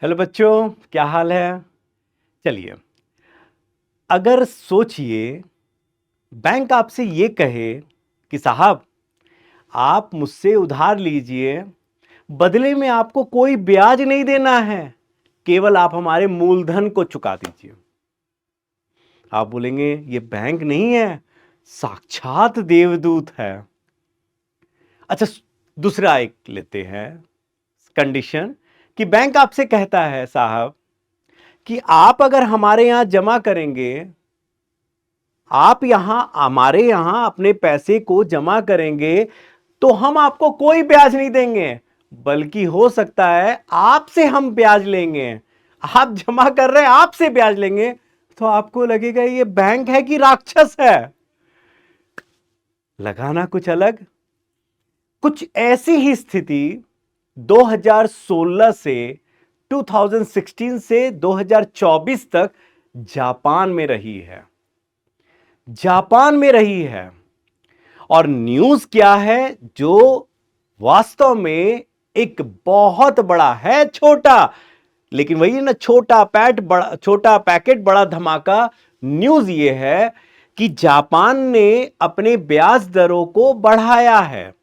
Hello बच्चों, क्या हाल है। चलिए, अगर सोचिए बैंक आपसे ये कहे कि साहब आप मुझसे उधार लीजिए, बदले में आपको कोई ब्याज नहीं देना है, केवल आप हमारे मूलधन को चुका दीजिए। आप बोलेंगे ये बैंक नहीं है, साक्षात देवदूत है। अच्छा, दूसरा एक लेते हैं कंडीशन कि बैंक आपसे कहता है साहब कि आप अगर हमारे यहां जमा करेंगे, आप यहां हमारे यहां अपने पैसे को जमा करेंगे तो हम आपको कोई ब्याज नहीं देंगे, बल्कि हो सकता है आपसे हम ब्याज लेंगे। आप जमा कर रहे हैं, आपसे ब्याज लेंगे, तो आपको लगेगा ये बैंक है कि राक्षस है। लगाना कुछ अलग। कुछ ऐसी ही स्थिति 2016 से 2016 से 2024 तक जापान में रही है। जापान में रही है। और न्यूज क्या है जो वास्तव में एक बहुत बड़ा है, छोटा लेकिन वही ना, छोटा पैकेट बड़ा धमाका। न्यूज ये है कि जापान ने अपने ब्याज दरों को बढ़ाया है।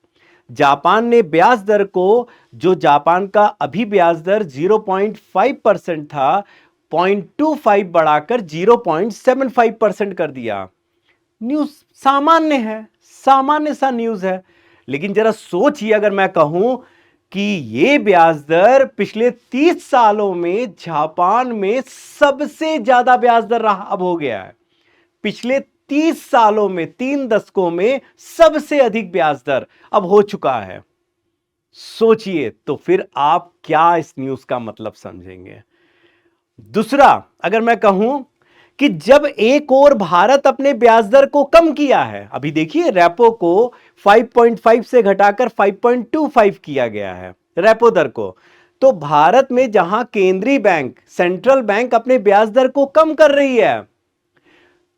जापान ने ब्याज दर को, जो जापान का अभी ब्याज दर 0.5% था, 0.25 बढ़ाकर 0.75% कर दिया। न्यूज सामान्य है, सामान्य सा न्यूज है, लेकिन जरा सोचिए, अगर मैं कहूं कि यह ब्याज दर पिछले 30 सालों में जापान में सबसे ज्यादा ब्याज दर रहा, अब हो गया है। पिछले 30 सालों में, 3 दशकों में सबसे अधिक ब्याज दर अब हो चुका है। सोचिए तो फिर आप क्या इस न्यूज का मतलब समझेंगे। दूसरा, अगर मैं कहूं कि जब एक और भारत अपने ब्याज दर को कम किया है, अभी देखिए रेपो को 5.5 से घटाकर 5.25 किया गया है रेपो दर को, तो भारत में जहां केंद्रीय बैंक, सेंट्रल बैंक अपने ब्याज दर को कम कर रही है,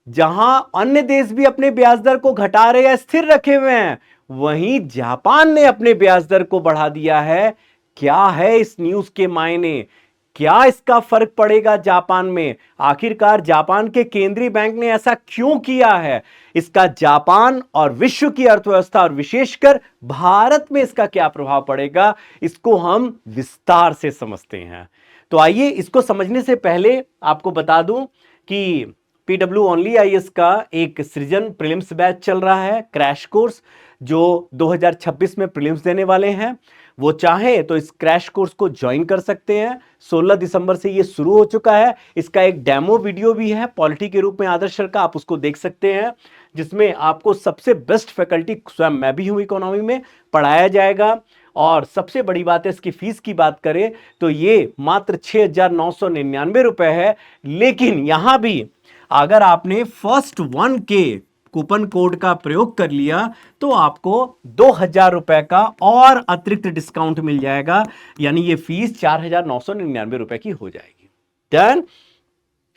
जहां अन्य देश भी अपने ब्याज दर को घटा रहे हैं, स्थिर रखे हुए हैं, वहीं जापान ने अपने ब्याज दर को बढ़ा दिया है। क्या है इस न्यूज के मायने, क्या इसका फर्क पड़ेगा जापान में? आखिरकार जापान के केंद्रीय बैंक ने ऐसा क्यों किया है? इसका जापान और विश्व की अर्थव्यवस्था और विशेषकर भारत में इसका क्या प्रभाव पड़ेगा, इसको हम विस्तार से समझते हैं। तो आइए, इसको समझने से पहले आपको बता दूं कि पीडब्ल्यू ओनली आईएएस का एक सृजन प्रीलिम्स बैच चल रहा है, क्रैश कोर्स, जो 2026 में प्रीलिम्स देने वाले हैं। वो चाहें तो इस क्रैश कोर्स को ज्वाइन कर सकते हैं। 16 दिसंबर से ये शुरू हो चुका है। इसका एक डेमो वीडियो भी है पॉलिटी के रूप में, आदर्श सर का, आप उसको देख सकते हैं, जिसमें आपको सबसे बेस्ट फैकल्टी, स्वयं मैं भी हूं इकोनॉमी में, पढ़ाया जाएगा। और सबसे बड़ी बात है, इसकी फीस की बात करें तो ये मात्र 6,999 रुपए है। लेकिन यहां भी अगर आपने फर्स्ट 1K कूपन कोड का प्रयोग कर लिया तो आपको 2,000 रुपए का और अतिरिक्त डिस्काउंट मिल जाएगा, यानी ये फीस 4,999 रुपए की हो जाएगी। डन।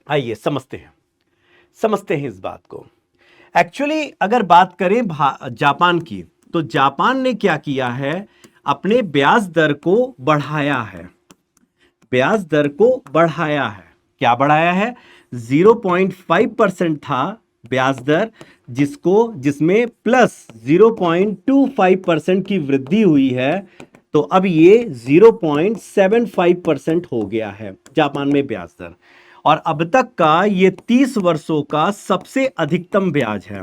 आइए समझते हैं इस बात को। एक्चुअली अगर बात करें जापान की, तो जापान ने क्या किया है, अपने ब्याज दर को बढ़ाया है। ब्याज दर को बढ़ाया है। क्या बढ़ाया है? 0.5% था ब्याज दर, जिसमें प्लस 0.25% की वृद्धि हुई है, तो अब ये 0.75% हो गया है जापान में ब्याज दर। और अब तक का ये 30 वर्षों का सबसे अधिकतम ब्याज है।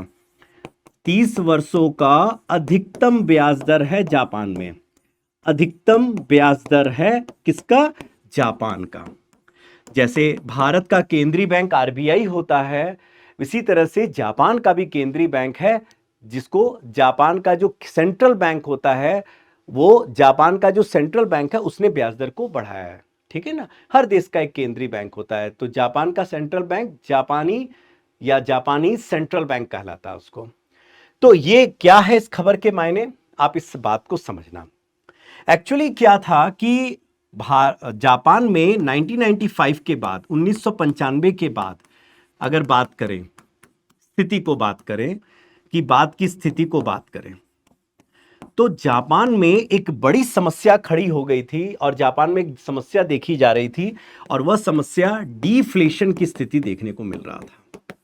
30 वर्षों का अधिकतम ब्याज दर है जापान में। अधिकतम ब्याज दर है किसका? जापान का। जैसे भारत का केंद्रीय बैंक आरबीआई होता है, इसी तरह से जापान का भी केंद्रीय बैंक है, जिसको जापान का जो सेंट्रल बैंक होता है, वो जापान का जो सेंट्रल बैंक है उसने ब्याज दर को बढ़ाया है। ठीक है ना, हर देश का एक केंद्रीय बैंक होता है, तो जापान का सेंट्रल बैंक जापानी सेंट्रल बैंक कहलाता है उसको। तो ये क्या है इस खबर के मायने, आप इस बात को समझना। एक्चुअली क्या था कि जापान में 1995 के बाद, 1995 के बाद अगर बात करें, स्थिति की स्थिति को बात करें, तो जापान में एक बड़ी समस्या खड़ी हो गई थी और जापान में एक समस्या देखी जा रही थी और वह समस्या डिफ्लेशन की स्थिति देखने को मिल रहा था।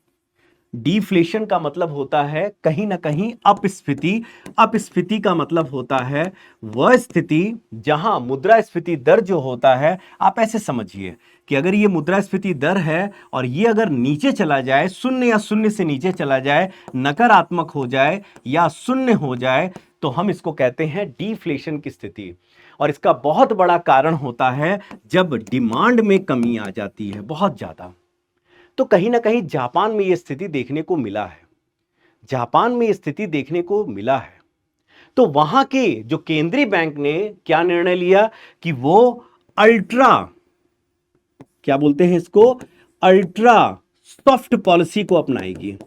डिफ्लेशन का मतलब होता है कहीं ना कहीं अपस्फीति। अपस्फीति का मतलब होता है वह स्थिति जहां मुद्रास्फीति दर जो होता है, आप ऐसे समझिए कि अगर ये मुद्रास्फीति दर है और ये अगर नीचे चला जाए, शून्य या शून्य से नीचे चला जाए, नकारात्मक हो जाए या शून्य हो जाए, तो हम इसको कहते हैं डिफ्लेशन की स्थिति। और इसका बहुत बड़ा कारण होता है जब डिमांड में कमी आ जाती है बहुत ज्यादा। तो कहीं ना कहीं जापान में यह स्थिति देखने को मिला है। जापान में यह स्थिति देखने को मिला है। तो वहां के जो केंद्रीय बैंक ने क्या निर्णय लिया कि वो अल्ट्रा, क्या बोलते हैं इसको, अल्ट्रा सॉफ्ट पॉलिसी को अपनाएगी।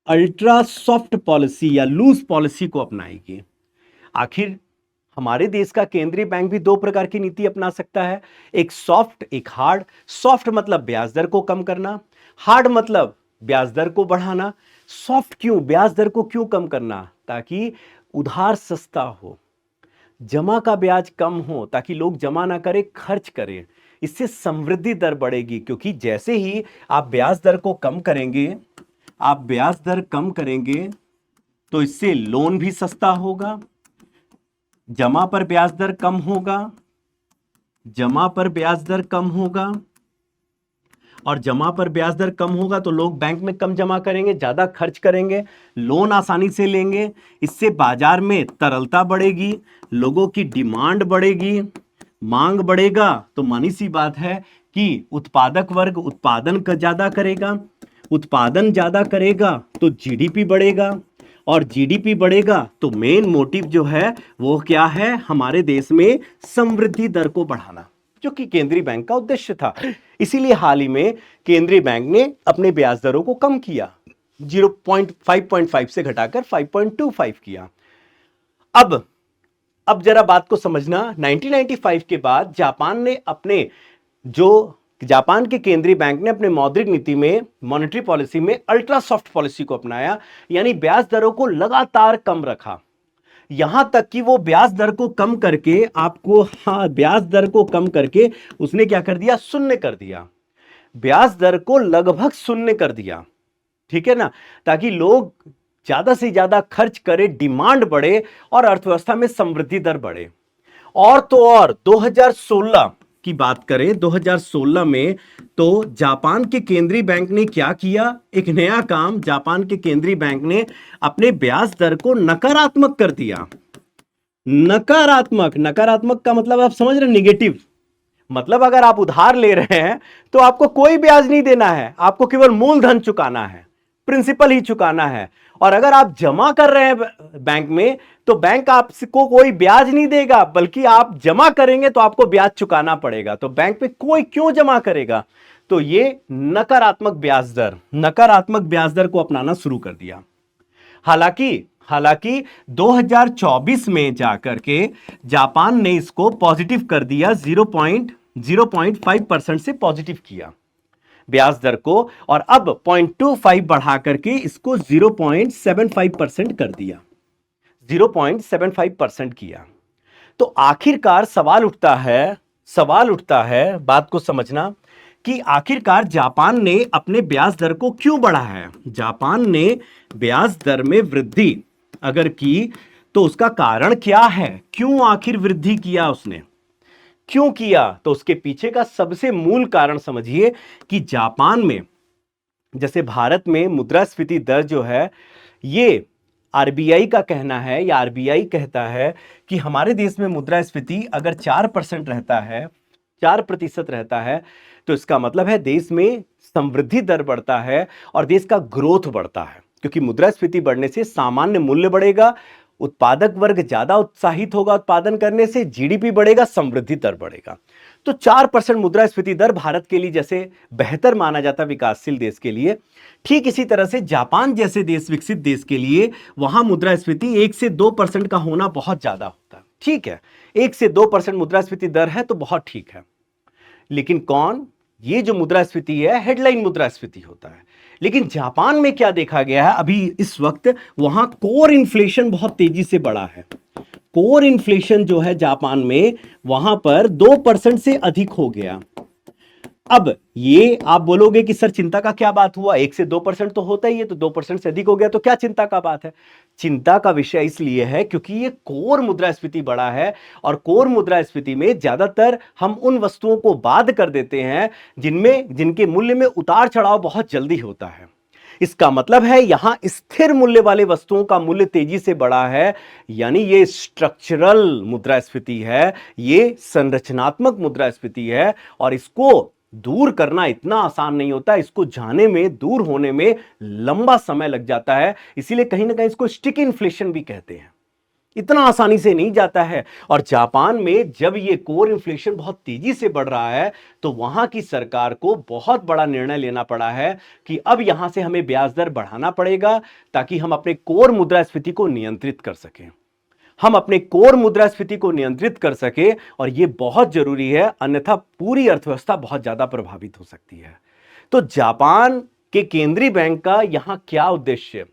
अल्ट्रा सॉफ्ट पॉलिसी या लूज पॉलिसी को अपनाएगी। आखिर हमारे देश का केंद्रीय बैंक भी दो प्रकार की नीति अपना सकता है, एक सॉफ्ट एक हार्ड। सॉफ्ट मतलब ब्याज दर को कम करना, हार्ड मतलब ब्याज दर को बढ़ाना। सॉफ्ट क्यों, ब्याज दर को क्यों कम करना? ताकि उधार सस्ता हो, जमा का ब्याज कम हो, ताकि लोग जमा ना करें, खर्च करें। इससे समृद्धि दर बढ़ेगी, क्योंकि जैसे ही आप ब्याज दर को कम करेंगे, आप ब्याज दर कम करेंगे तो इससे लोन भी सस्ता होगा, जमा पर ब्याज दर कम होगा, जमा पर ब्याज दर कम होगा, और जमा पर ब्याज दर कम होगा तो लोग बैंक में कम जमा करेंगे, ज्यादा खर्च करेंगे, लोन आसानी से लेंगे। इससे बाजार में तरलता बढ़ेगी, लोगों की डिमांड बढ़ेगी, मांग बढ़ेगा, तो मानी सी बात है कि उत्पादक वर्ग उत्पादन ज्यादा करेगा, उत्पादन ज्यादा करेगा तो जीडीपी बढ़ेगा, और जीडीपी बढ़ेगा तो मेन मोटिव जो है वो क्या है, हमारे देश में समृद्धि दर को बढ़ाना, जो कि केंद्रीय बैंक का उद्देश्य था। इसीलिए हाल ही में केंद्रीय बैंक ने अपने ब्याज दरों को कम किया, 5.5 से घटाकर 5.25 किया। अब जरा बात को समझना, 1995 के बाद जापान के केंद्रीय बैंक ने अपने मौद्रिक नीति में, मॉनेटरी पॉलिसी में अल्ट्रा सॉफ्ट पॉलिसी को अपनाया, यानी ब्याज दरों को लगातार कम रखा। यहां तक कि वो ब्याज दर को कम करके ब्याज दर को कम करके उसने क्या कर दिया, शून्य कर दिया। ब्याज दर को लगभग शून्य कर दिया, ठीक है ना, ताकि लोग ज्यादा से ज्यादा खर्च करें, डिमांड बढ़े और अर्थव्यवस्था में समृद्धि दर बढ़े। और तो और 2016 की बात करें, 2016 में तो जापान के केंद्रीय बैंक ने क्या किया, एक नया काम, जापान के केंद्रीय बैंक ने अपने ब्याज दर को नकारात्मक कर दिया। नकारात्मक का मतलब आप समझ रहे, निगेटिव। मतलब अगर आप उधार ले रहे हैं तो आपको कोई ब्याज नहीं देना है, आपको केवल मूलधन चुकाना है, प्रिंसिपल ही चुकाना है। और अगर आप जमा कर रहे हैं बैंक में तो बैंक आपको कोई ब्याज नहीं देगा, बल्कि आप जमा करेंगे तो आपको ब्याज चुकाना पड़ेगा। तो बैंक में कोई क्यों जमा करेगा? तो ये नकारात्मक ब्याज दर को अपनाना शुरू कर दिया। हालांकि 2024 में जाकर के जापान ने इसको पॉजिटिव कर दिया, 0.05% से पॉजिटिव किया ब्याज दर को, और अब 0.25 बढ़ा करके इसको 0.75% कर दिया, 0.75% किया। तो आखिरकार सवाल उठता है, बात को समझना कि आखिरकार जापान ने अपने ब्याज दर को क्यों बढ़ाया है। जापान ने ब्याज दर में वृद्धि अगर की तो उसका कारण क्या है, क्यों आखिर वृद्धि किया उसने, क्यों किया? तो उसके पीछे का सबसे मूल कारण समझिए कि जापान में, जैसे भारत में मुद्रास्फीति दर जो है, ये आरबीआई का कहना है, या आरबीआई कहता है कि हमारे देश में मुद्रास्फीति अगर 4% रहता है, 4% रहता है, तो इसका मतलब है देश में समृद्धि दर बढ़ता है और देश का ग्रोथ बढ़ता है, क्योंकि मुद्रास्फीति बढ़ने से सामान्य मूल्य बढ़ेगा, उत्पादक वर्ग ज्यादा उत्साहित होगा उत्पादन करने से, जीडीपी बढ़ेगा, समृद्धि दर बढ़ेगा। तो 4% मुद्रास्फीति दर भारत के लिए जैसे बेहतर माना जाता विकासशील देश के लिए, ठीक इसी तरह से जापान जैसे देश, विकसित देश के लिए वहां मुद्रास्फीति 1 से 2% का होना बहुत ज्यादा होता है। ठीक है, 1 से 2% मुद्रास्फीति दर है तो बहुत ठीक है। लेकिन ये जो मुद्रास्फीति है, हेडलाइन मुद्रास्फीति होता है। लेकिन जापान में क्या देखा गया है अभी इस वक्त, वहां कोर इन्फ्लेशन बहुत तेजी से बढ़ा है। कोर इन्फ्लेशन जो है जापान में, वहां पर 2% से अधिक हो गया। अब ये आप बोलोगे कि सर चिंता का क्या बात हुआ, 1 से 2% तो होता ही है, तो 2% से अधिक हो गया तो क्या चिंता का बात है। चिंता का विषय इसलिए है क्योंकि ये कोर मुद्रास्फीति बढ़ा है, और कोर मुद्रास्फीति में ज्यादातर हम उन वस्तुओं को बाध कर देते हैं जिनके मूल्य में उतार चढ़ाव बहुत जल्दी होता है। इसका मतलब है यहां स्थिर मूल्य वाले वस्तुओं का मूल्य तेजी से बढ़ा है, यानी ये स्ट्रक्चरल मुद्रास्फीति है, ये संरचनात्मक मुद्रास्फीति है, और इसको दूर करना इतना आसान नहीं होता। इसको जाने में, दूर होने में लंबा समय लग जाता है। इसीलिए कहीं ना कहीं इसको स्टिकी इन्फ्लेशन भी कहते हैं। इतना आसानी से नहीं जाता है। और जापान में जब ये कोर इन्फ्लेशन बहुत तेजी से बढ़ रहा है, तो वहां की सरकार को बहुत बड़ा निर्णय लेना पड़ा है कि अब यहां से हमें ब्याज दर बढ़ाना पड़ेगा, ताकि हम अपने कोर मुद्रास्फीति को नियंत्रित कर सकें। हम अपने कोर मुद्रास्फीति को नियंत्रित कर सके, और यह बहुत जरूरी है, अन्यथा पूरी अर्थव्यवस्था बहुत ज्यादा प्रभावित हो सकती है। तो जापान के केंद्रीय बैंक का यहां क्या उद्देश्य?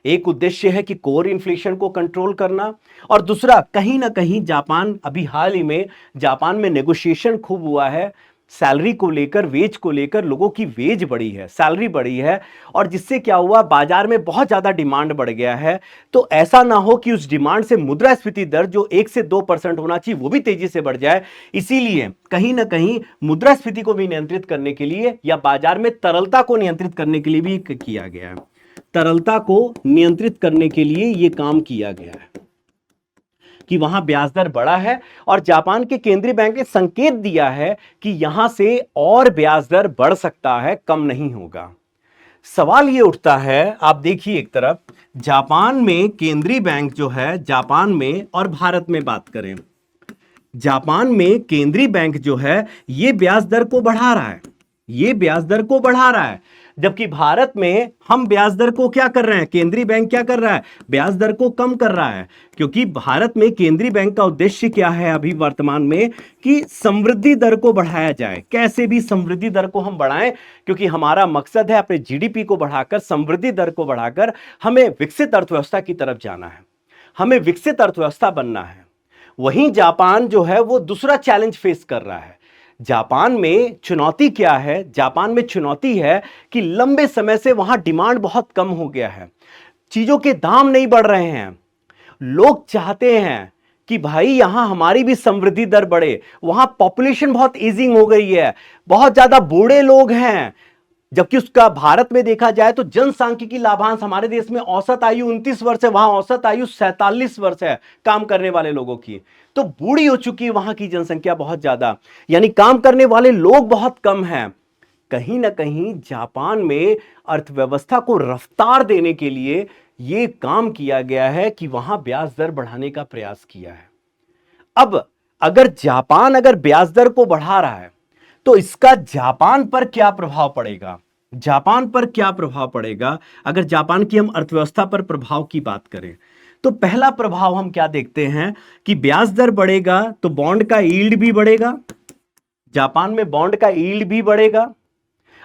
एक उद्देश्य है कि कोर इन्फ्लेशन को कंट्रोल करना, और दूसरा कहीं ना कहीं जापान, अभी हाल ही में जापान में नेगोशिएशन खूब हुआ है सैलरी को लेकर, वेज को लेकर। लोगों की वेज बढ़ी है, सैलरी बढ़ी है, और जिससे क्या हुआ, बाजार में बहुत ज्यादा डिमांड बढ़ गया है। तो ऐसा ना हो कि उस डिमांड से मुद्रास्फीति दर जो 1 से 2% होना चाहिए वो भी तेजी से बढ़ जाए। इसीलिए कहीं ना कहीं मुद्रास्फीति को भी नियंत्रित करने के लिए, या बाजार में तरलता को नियंत्रित करने के लिए भी किया गया है। तरलता को नियंत्रित करने के लिए यह काम किया गया है कि वहां ब्याज दर बढ़ा है, और जापान के केंद्रीय बैंक ने संकेत दिया है कि यहां से और ब्याज दर बढ़ सकता है, कम नहीं होगा। सवाल यह उठता है, आप देखिए एक तरफ जापान में केंद्रीय बैंक जो है, जापान में और भारत में बात करें, जापान में केंद्रीय बैंक जो है यह ब्याज दर को बढ़ा रहा है, यह ब्याज दर को बढ़ा रहा है। जबकि भारत में हम ब्याज दर को क्या कर रहे हैं, केंद्रीय बैंक क्या कर रहा है, ब्याज दर को कम कर रहा है। क्योंकि भारत में केंद्रीय बैंक का उद्देश्य क्या है अभी वर्तमान में, कि समृद्धि दर को बढ़ाया जाए। कैसे भी समृद्धि दर को हम बढ़ाएं, क्योंकि हमारा मकसद है अपने जीडीपी को बढ़ाकर, समृद्धि दर को बढ़ाकर हमें विकसित अर्थव्यवस्था की तरफ जाना है, हमें विकसित अर्थव्यवस्था बनना है। वहीं जापान जो है वो दूसरा चैलेंज फेस कर रहा है। जापान में चुनौती क्या है? जापान में चुनौती है कि लंबे समय से वहां डिमांड बहुत कम हो गया है, चीजों के दाम नहीं बढ़ रहे हैं। लोग चाहते हैं कि भाई यहां हमारी भी समृद्धि दर बढ़े। वहां पॉपुलेशन बहुत एजिंग हो गई है, बहुत ज्यादा बूढ़े लोग हैं। जबकि उसका भारत में देखा जाए तो जनसांख्यिकी लाभांश, हमारे देश में औसत आयु 29 वर्ष है, वहां औसत आयु 47 वर्ष है काम करने वाले लोगों की। तो बूढ़ी हो चुकी है वहां की जनसंख्या बहुत ज्यादा, यानी काम करने वाले लोग बहुत कम हैं। कहीं ना कहीं जापान में अर्थव्यवस्था को रफ्तार देने के लिए यह काम किया गया है कि वहां ब्याज दर बढ़ाने का प्रयास किया है। अब अगर ब्याज दर को बढ़ा रहा है, तो इसका जापान पर क्या प्रभाव पड़ेगा? जापान पर क्या प्रभाव पड़ेगा अगर जापान की हम अर्थव्यवस्था पर प्रभाव की बात करें? तो पहला प्रभाव हम क्या देखते हैं कि ब्याज दर बढ़ेगा तो बॉन्ड का यील्ड भी बढ़ेगा। जापान में बॉन्ड का यील्ड भी बढ़ेगा।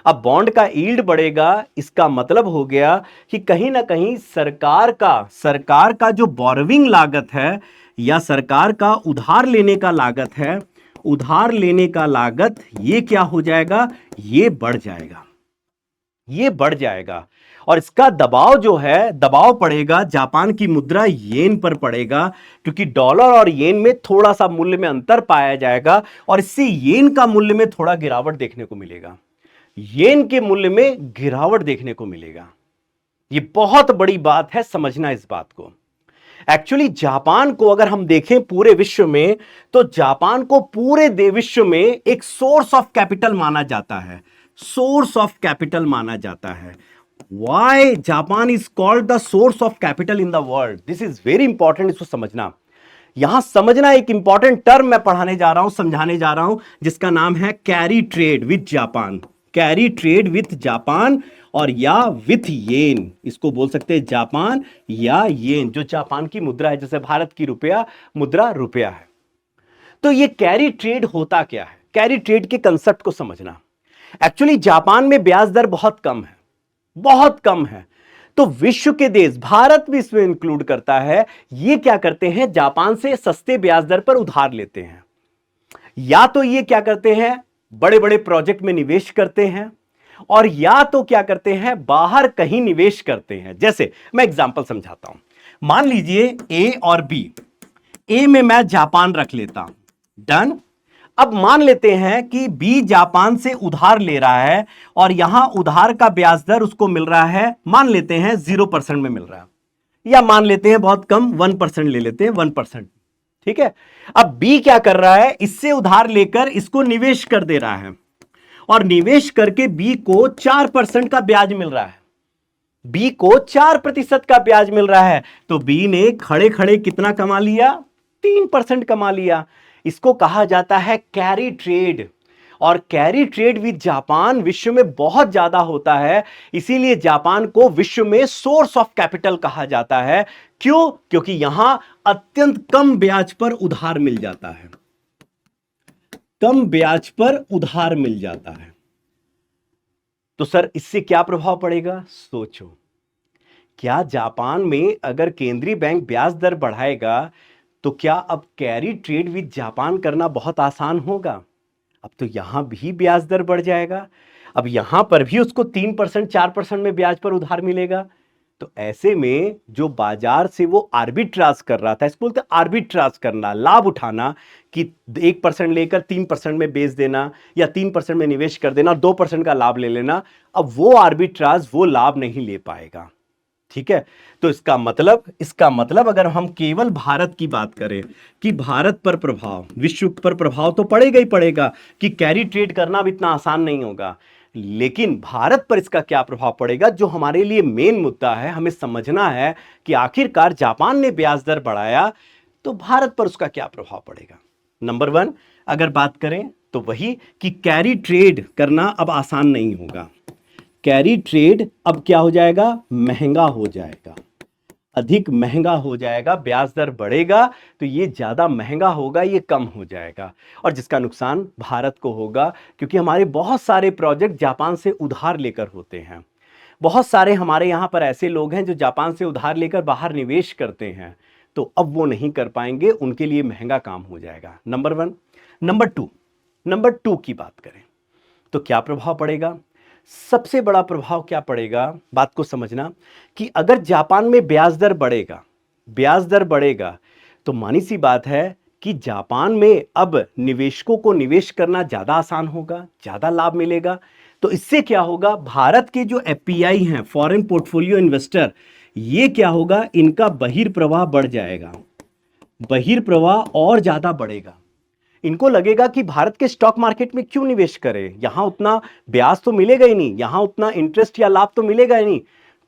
अब बॉन्ड का यील्ड बढ़ेगा, इसका मतलब हो गया कि कहीं ना कहीं सरकार का जो बोरोविंग लागत है, या सरकार का उधार लेने का लागत है, उधार लेने का लागत ये क्या हो जाएगा, ये बढ़ जाएगा, ये बढ़ जाएगा। और इसका दबाव जो है, दबाव पड़ेगा जापान की मुद्रा येन पर पड़ेगा, क्योंकि डॉलर और येन में थोड़ा सा मूल्य में अंतर पाया जाएगा, और इससे येन का मूल्य में थोड़ा गिरावट देखने को मिलेगा, येन के मूल्य में गिरावट देखने को मिलेगा। ये बहुत बड़ी बात है, समझना इस बात को। एक्चुअली जापान को अगर हम देखें पूरे विश्व में, तो जापान को पूरे विश्व में एक सोर्स ऑफ कैपिटल माना जाता है, सोर्स ऑफ कैपिटल माना जाता है। Why Japan is called the source of capital in the world? This is very important, इसको समझना। यहां समझना, एक इंपॉर्टेंट टर्म मैं पढ़ाने जा रहा हूं, समझाने जा रहा हूं, जिसका नाम है carry trade with Japan. Carry trade with Japan, और या विथ येन, इसको बोल सकते हैं जापान या येन, जो जापान की मुद्रा है, जैसे भारत की रुपया मुद्रा रुपया है। तो ये कैरी ट्रेड होता क्या है? कैरी ट्रेड के कंसेप्ट को समझना। एक्चुअली जापान में ब्याज दर बहुत कम है, बहुत कम है। तो विश्व के देश, भारत भी इसमें इंक्लूड करता है, ये क्या करते हैं, जापान से सस्ते ब्याज दर पर उधार लेते हैं, या तो ये क्या करते हैं, बड़े बड़े प्रोजेक्ट में निवेश करते हैं, और या तो क्या करते हैं, बाहर कहीं निवेश करते हैं। जैसे मैं एग्जांपल समझाता हूं, मान लीजिए ए और बी, ए में मैं जापान रख लेता हूं, डन। अब मान लेते हैं कि बी जापान से उधार ले रहा है और यहां उधार का ब्याज दर उसको मिल रहा है, मान लेते हैं 0% में मिल रहा है, या मान लेते हैं बहुत कम 1% ले लेते हैं, 1%। ठीक है। अब बी क्या कर रहा है, इससे उधार लेकर इसको निवेश कर दे रहा है, और निवेश करके बी को 4% का ब्याज मिल रहा है, बी को 4% का ब्याज मिल रहा है। तो बी ने खड़े खड़े कितना कमा लिया, 3% कमा लिया। इसको कहा जाता है कैरी ट्रेड, और कैरी ट्रेड विद जापान विश्व में बहुत ज्यादा होता है, इसीलिए जापान को विश्व में सोर्स ऑफ कैपिटल कहा जाता है। क्यों? क्योंकि यहां अत्यंत कम ब्याज पर उधार मिल जाता है, कम ब्याज पर उधार मिल जाता है। तो सर इससे क्या प्रभाव पड़ेगा, सोचो। क्या जापान में अगर केंद्रीय बैंक ब्याज दर बढ़ाएगा तो क्या अब कैरी ट्रेड विद जापान करना बहुत आसान होगा? अब तो यहां भी ब्याज दर बढ़ जाएगा, अब यहां पर भी उसको 3% 4% में ब्याज पर उधार मिलेगा। तो ऐसे में जो बाजार से वो आर्बिट्राज कर रहा था, इसको बोलते हैं आर्बिट्राज करना, लाभ उठाना, कि 1% लेकर 3% में बेच देना, या 3% में निवेश कर देना और 2% का लाभ ले लेना, अब वो आर्बिट्राज, वो लाभ नहीं ले पाएगा। ठीक है। तो इसका मतलब अगर हम केवल भारत की बात करें कि भारत पर प्रभाव, विश्व पर प्रभाव तो पड़ेगा ही पड़ेगा, कि कैरी ट्रेड करना भी इतना आसान नहीं होगा, लेकिन भारत पर इसका क्या प्रभाव पड़ेगा, जो हमारे लिए मेन मुद्दा है, हमें समझना है कि आखिरकार जापान ने ब्याज दर बढ़ाया तो भारत पर उसका क्या प्रभाव पड़ेगा। नंबर 1 अगर बात करें तो वही कि कैरी ट्रेड करना अब आसान नहीं होगा, कैरी ट्रेड अब क्या हो जाएगा, महंगा हो जाएगा, अधिक महंगा हो जाएगा, ब्याज दर बढ़ेगा तो ये ज्यादा महंगा होगा, ये कम हो जाएगा, और जिसका नुकसान भारत को होगा, क्योंकि हमारे बहुत सारे प्रोजेक्ट जापान से उधार लेकर होते हैं। बहुत सारे हमारे यहां पर ऐसे लोग हैं जो जापान से उधार लेकर बाहर निवेश करते हैं, तो अब वो नहीं कर पाएंगे, उनके लिए महंगा काम हो जाएगा। नंबर 1। नंबर 2 की बात करें तो क्या प्रभाव पड़ेगा, सबसे बड़ा प्रभाव क्या पड़ेगा, बात को समझना, कि अगर जापान में ब्याज दर बढ़ेगा तो मानी सी बात है कि जापान में अब निवेशकों को निवेश करना ज्यादा आसान होगा, ज्यादा लाभ मिलेगा। तो इससे क्या होगा, भारत के जो एफपीआई हैं, फॉरेन पोर्टफोलियो इन्वेस्टर, ये क्या होगा, इनका बहिर्प्रवाह बढ़ जाएगा, बहिर्प्रवाह और ज्यादा बढ़ेगा। इनको लगेगा कि भारत के स्टॉक मार्केट में क्यों निवेश करें, यहां उतना ब्याज तो मिलेगा ही नहीं, यहां उतना इंटरेस्ट या लाभ तो मिलेगा ही नहीं,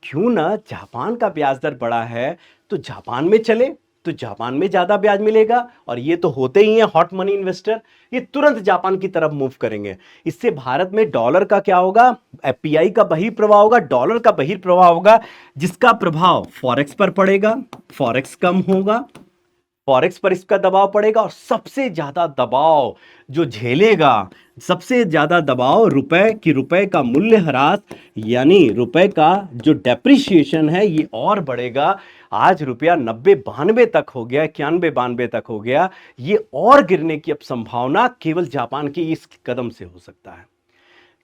क्यों ना जापान का ब्याज दर बढ़ा है तो जापान में चले, तो जापान में ज्यादा ब्याज मिलेगा, और ये तो होते ही हैं हॉट मनी इन्वेस्टर, ये तुरंत जापान की तरफ मूव करेंगे। इससे भारत में डॉलर का क्या होगा, एफपीआई का बहिर्प्रवाह होगा, डॉलर का बहिर्प्रवाह होगा, जिसका प्रभाव फॉरेक्स पर पड़ेगा, फॉरेक्स कम होगा, फॉरेक्स पर इसका दबाव पड़ेगा, और सबसे ज्यादा दबाव जो झेलेगा, सबसे ज्यादा दबाव रुपए का मूल्य ह्रास, यानी रुपए का जो डेप्रिसिएशन है ये और बढ़ेगा। आज रुपया 90-92 तक हो गया, 91-92 तक हो गया, ये और गिरने की अब संभावना केवल जापान के इस कदम से हो सकता है,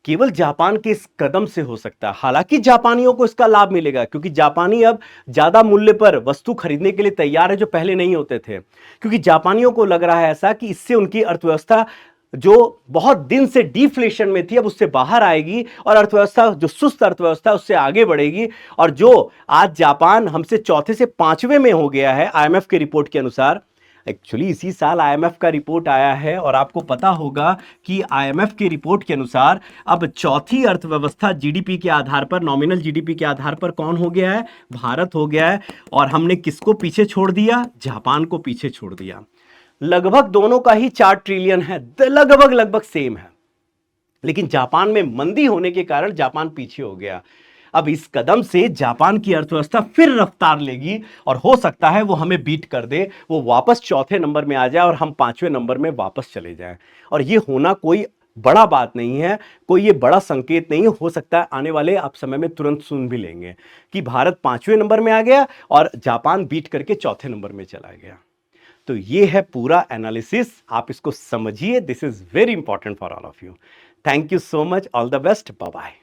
केवल जापान के इस कदम से हो सकता है। हालांकि जापानियों को इसका लाभ मिलेगा, क्योंकि जापानी अब ज्यादा मूल्य पर वस्तु खरीदने के लिए तैयार है, जो पहले नहीं होते थे, क्योंकि जापानियों को लग रहा है ऐसा कि इससे उनकी अर्थव्यवस्था जो बहुत दिन से डिफ्लेशन में थी अब उससे बाहर आएगी, और अर्थव्यवस्था जो सुस्त अर्थव्यवस्था उससे आगे बढ़ेगी। और जो आज जापान हमसे चौथे से पांचवें में हो गया है आईएमएफ की रिपोर्ट के अनुसार, एक्चुअली इसी साल आईएमएफ का रिपोर्ट आया है, और आपको पता होगा कि आईएमएफ की रिपोर्ट के अनुसार अब चौथी अर्थव्यवस्था जीडीपी के आधार पर, नॉमिनल जीडीपी के आधार पर कौन हो गया है, भारत हो गया है। और हमने किसको पीछे छोड़ दिया, जापान को पीछे छोड़ दिया। लगभग दोनों का ही 4 ट्रिलियन है, लगभग सेम है, लेकिन जापान में मंदी होने के कारण जापान पीछे हो गया। अब इस कदम से जापान की अर्थव्यवस्था फिर रफ्तार लेगी, और हो सकता है वो हमें बीट कर दे, वो वापस चौथे नंबर में आ जाए और हम 5वें नंबर में वापस चले जाएं। और ये होना कोई बड़ा बात नहीं है, कोई ये बड़ा संकेत नहीं हो सकता है, आने वाले आप समय में तुरंत सुन भी लेंगे कि भारत 5वें नंबर में आ गया और जापान बीट करके चौथे नंबर में चला गया। तो ये है पूरा एनालिसिस, आप इसको समझिए। This is very important for all of you. Thank you so much, all the best, bye bye.